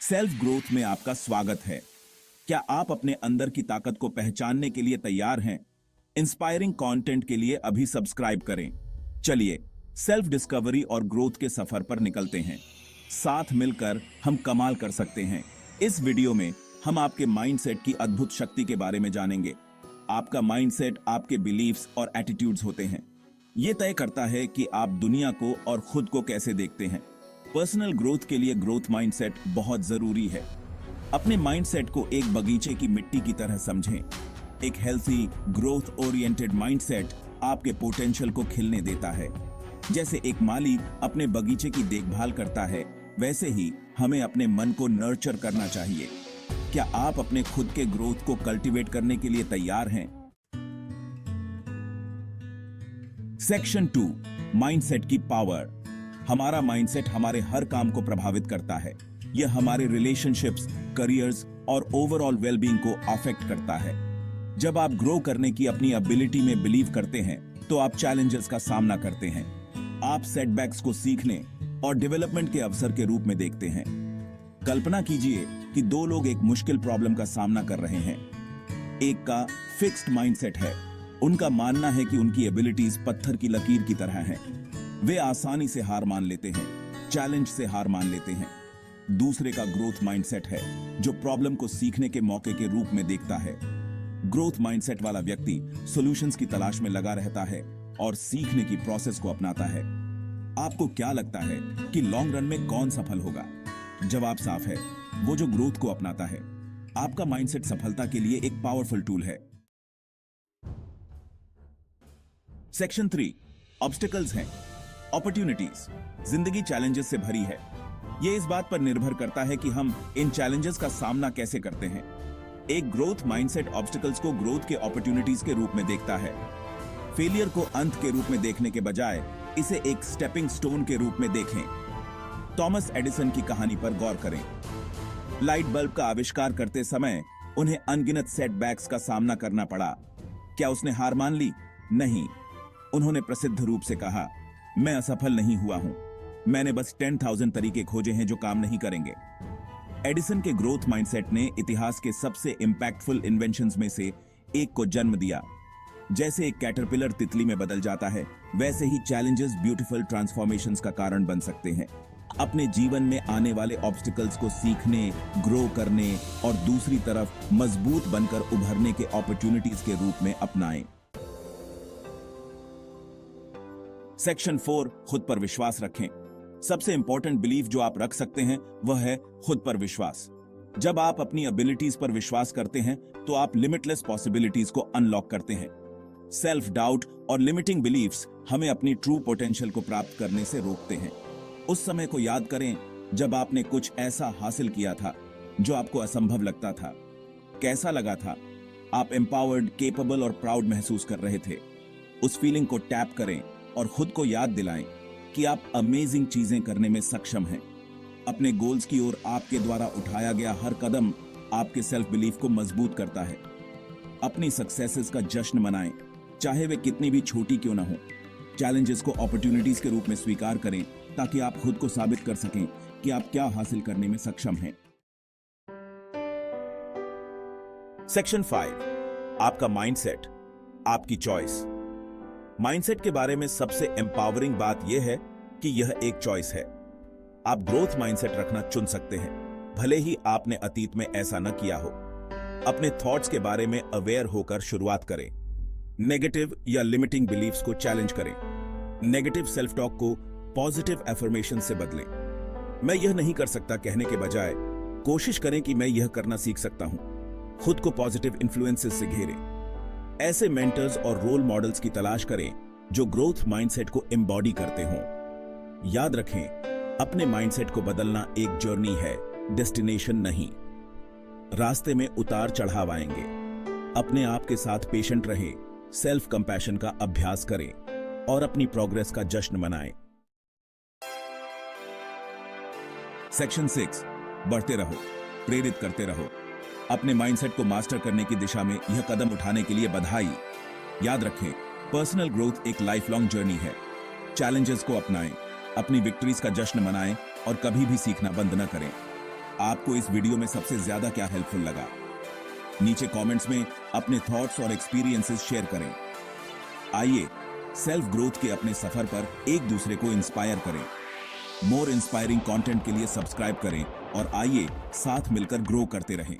Self growth में आपका स्वागत है। क्या आप अपने अंदर की ताकत को पहचानने के लिए तैयार हैं? इंस्पायरिंग कंटेंट के लिए अभी सब्सक्राइब करें। चलिए सेल्फ डिस्कवरी और ग्रोथ के सफर पर निकलते हैं। साथ मिलकर हम कमाल कर सकते हैं। इस वीडियो में हम आपके माइंडसेट की अद्भुत शक्ति के बारे में जानेंगे। आपका माइंडसेट आपके बिलीफ्स और एटीट्यूड्स होते हैं। ये तय करता है कि आप दुनिया को और खुद को कैसे देखते हैं। पर्सनल ग्रोथ के लिए ग्रोथ माइंडसेट बहुत जरूरी है। अपने माइंडसेट को एक बगीचे की मिट्टी की तरह समझें। एक हेल्थी ग्रोथ ओरिएंटेड माइंडसेट आपके पोटेंशियल को खिलने देता है। जैसे एक माली अपने बगीचे की देखभाल करता है, वैसे ही हमें अपने मन को नर्चर करना चाहिए। क्या आप अपने खुद के ग्रोथ को कल्टीवेट करने के लिए तैयार हैं? सेक्शन 2, माइंडसेट की पावर। हमारा माइंडसेट हमारे हर काम को प्रभावित करता है। यह हमारे रिलेशनशिप्स, करियर्स और ओवरऑल वेलबींग को अफेक्ट करता है। जब आप ग्रो करने की अपनी एबिलिटी में बिलीव करते हैं, तो आप चैलेंजेस का सामना करते हैं। आप सेटबैक्स को सीखने और डेवलपमेंट के अवसर के रूप में देखते हैं। कल्पना कीजिए कि दो लोग एक मुश्किल प्रॉब्लम का सामना कर रहे हैं। एक का फिक्स्ड माइंडसेट है। उनका मानना है कि उनकी एबिलिटीज पत्थर की लकीर की तरह हैं। वे आसानी से हार मान लेते हैं, चैलेंज से हार मान लेते हैं। दूसरे का ग्रोथ माइंडसेट है, जो प्रॉब्लम को सीखने के मौके के रूप में देखता है। ग्रोथ माइंडसेट वाला व्यक्ति सॉल्यूशंस की तलाश में लगा रहता है और सीखने की प्रोसेस को अपनाता है। आपको क्या लगता है कि लॉन्ग रन में कौन सफल होगा? जवाब साफ है, वो जो ग्रोथ को अपनाता है। आपका माइंडसेट सफलता के लिए एक पावरफुल टूल है। सेक्शन 3, ऑब्स्टिकल्स हैं। अपॉर्चुनिटीज। जिंदगी चैलेंजेस से भरी है। यह इस बात पर निर्भर करता है कि हम इन चैलेंजेस का सामना कैसे करते हैं। एक ग्रोथ माइंडसेट ऑब्स्टिकल्स को ग्रोथ के अपॉर्चुनिटीज के रूप में देखता है। फेलियर को अंत के रूप में देखने के बजाय इसे एक स्टेपिंग स्टोन के रूप में देखें। थॉमस एडिसन की कहानी पर गौर करें। लाइट बल्ब का आविष्कार करते समय उन्हें अनगिनत सेटबैक्स का सामना करना पड़ा। क्या उसने हार मान ली? नहीं। उन्होंने प्रसिद्ध रूप से कहा, मैं असफल नहीं हुआ हूं, मैंने बस 10,000 तरीके खोजे हैं जो काम नहीं करेंगे। एडिसन के ग्रोथ माइंडसेट ने इतिहास के सबसे इंपैक्टफुल इन्वेंशंस में से एक को जन्म दिया। जैसे एक कैटरपिलर तितली में बदल जाता है, वैसे ही चैलेंजेस ब्यूटीफुल ट्रांसफॉर्मेशंस का कारण बन सकते हैं। अपने जीवन में आने वाले ऑब्स्टिकल्स को सीखने, ग्रो करने और दूसरी तरफ मजबूत बनकर उभरने के अपॉर्चुनिटीज के रूप में अपनाएं। सेक्शन 4, खुद पर विश्वास रखें। सबसे इंपॉर्टेंट बिलीफ जो आप रख सकते हैं वह है खुद पर विश्वास। जब आप अपनी एबिलिटीज पर विश्वास करते हैं, तो आप लिमिटलेस पॉसिबिलिटीज को अनलॉक करते हैं। सेल्फ डाउट और लिमिटिंग बिलीफ्स हमें अपनी ट्रू पोटेंशियल को प्राप्त करने से रोकते हैं। उस समय को याद करें जब आपने कुछ ऐसा हासिल किया था जो आपको असंभव लगता था। कैसा लगा था? आप एम्पावर्ड, केपेबल और प्राउड महसूस कर रहे थे। उस फीलिंग को टैप करें और खुद को याद दिलाएं कि आप अमेजिंग चीजें करने में सक्षम हैं। अपने गोल्स की ओर आपके द्वारा उठाया गया हर कदम आपके सेल्फ बिलीफ को मजबूत करता है। अपनी सक्सेसेस का जश्न मनाएं, चाहे वे कितनी भी छोटी क्यों ना हो। चैलेंजेस को अपॉर्चुनिटीज के रूप में स्वीकार करें, ताकि आप खुद को साबित कर सकें कि आप क्या हासिल करने में सक्षम हैं। सेक्शन 5, आपका माइंडसेट, आपकी चॉइस। माइंडसेट के बारे में सबसे एम्पावरिंग बात यह है कि यह एक चॉइस है। आप ग्रोथ माइंडसेट रखना चुन सकते हैं, भले ही आपने अतीत में ऐसा न किया हो। अपने थॉट्स के बारे में अवेयर होकर शुरुआत करें। नेगेटिव या लिमिटिंग बिलीफ्स को चैलेंज करें। नेगेटिव सेल्फ टॉक को पॉजिटिव एफर्मेशन से बदलें। मैं यह नहीं कर सकता कहने के बजाय कोशिश करें कि मैं यह करना सीख सकता हूं। खुद को पॉजिटिव इन्फ्लुएंसेस से घेरें। ऐसे मेंटर्स और रोल मॉडल्स की तलाश करें जो ग्रोथ माइंडसेट को एम्बॉडी करते हों। याद रखें, अपने माइंडसेट को बदलना एक जर्नी है, डेस्टिनेशन नहीं। रास्ते में उतार चढ़ाव आएंगे। अपने आप के साथ पेशेंट रहें, सेल्फ कंपैशन का अभ्यास करें और अपनी प्रोग्रेस का जश्न मनाएं। सेक्शन 6, बढ़ते रहो, प्रेरित करते रहो। अपने माइंडसेट को मास्टर करने की दिशा में यह कदम उठाने के लिए बधाई। याद रखें, पर्सनल ग्रोथ एक लाइफ लॉन्ग जर्नी है। चैलेंजेस को अपनाएं, अपनी विक्ट्रीज का जश्न मनाएं और कभी भी सीखना बंद न करें। आपको इस वीडियो में सबसे ज्यादा क्या हेल्पफुल लगा? नीचे कमेंट्स में अपने थॉट्स और एक्सपीरियंसेस शेयर करें। आइए सेल्फ ग्रोथ के अपने सफर पर एक दूसरे को इंस्पायर करें। मोर इंस्पायरिंग कंटेंट के लिए सब्सक्राइब करें और आइए साथ मिलकर ग्रो करते रहें।